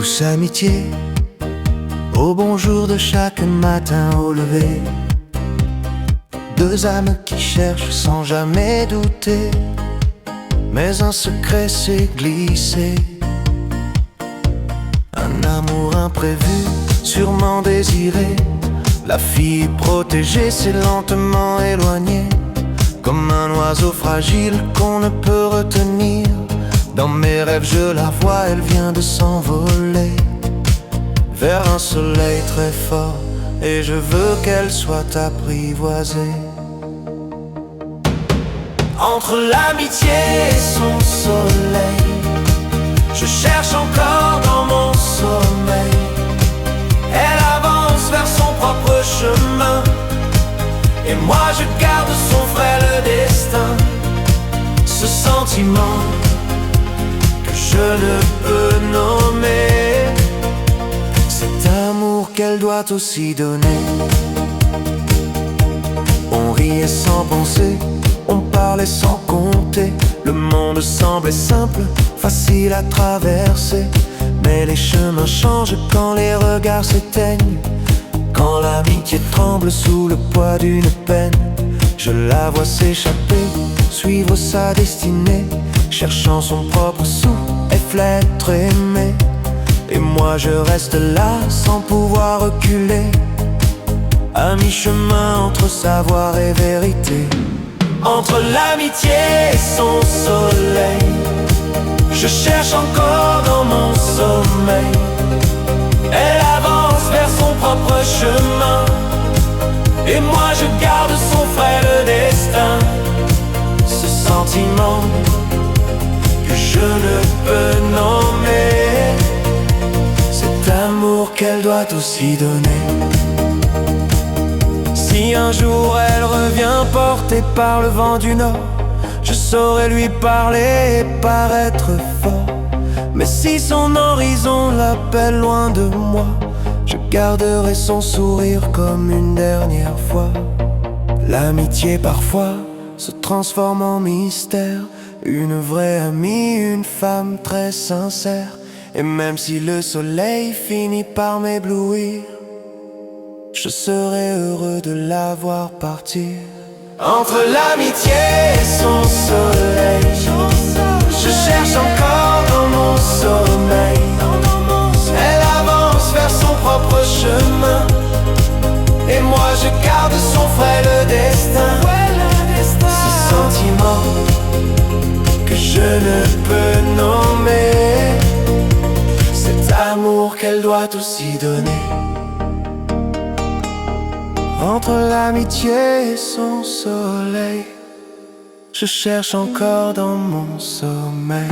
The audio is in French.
Douce amitié, au bonjour de chaque matin au lever. Deux âmes qui cherchent sans jamais douter, mais un secret s'est glissé. Un amour imprévu, sûrement désiré. La fille protégée s'est lentement éloignée, comme un oiseau fragile qu'on ne peut retenir. Dans mes rêves je la vois, elle vient de s'envoler vers un soleil très fort, et je veux qu'elle soit apprivoisée. Entre l'amitié et son soleil, je cherche encore dans mon sommeil. Elle avance vers son propre chemin, et moi je garde son frêle destin. Ce sentiment que je ne peux nommer, cet amour qu'elle doit aussi donner. On riait sans penser, on parlait sans compter. Le monde semblait simple, facile à traverser. Mais les chemins changent quand les regards s'éteignent, quand l'amitié tremble sous le poids d'une peine. Je la vois s'échapper, suivre sa destinée, cherchant son propre souffle, être aimé. Et moi je reste là sans pouvoir reculer, à mi-chemin entre savoir et vérité. Entre l'amitié et son soleil, je cherche encore dans mon sommeil. Elle avance vers son propre chemin, et moi je garde son frêle destin. Ce sentiment que je ne peux nommer, cet amour qu'elle doit aussi donner. Si un jour elle revient portée par le vent du nord, je saurais lui parler et paraître fort. Mais si son horizon l'appelle loin de moi, je garderai son sourire comme une dernière fois. L'amitié parfois se transforme en mystère, une vraie amie, une femme très sincère. Et même si le soleil finit par m'éblouir, je serai heureux de la voir partir. Entre l'amitié et son soleil, je cherche encore dans mon sommeil. Elle avance vers son propre chemin, et moi je garde son frêle destin. Ce sentiment que je ne peux nommer, cet amour qu'elle doit aussi donner. Entre l'amitié et son soleil, je cherche encore dans mon sommeil.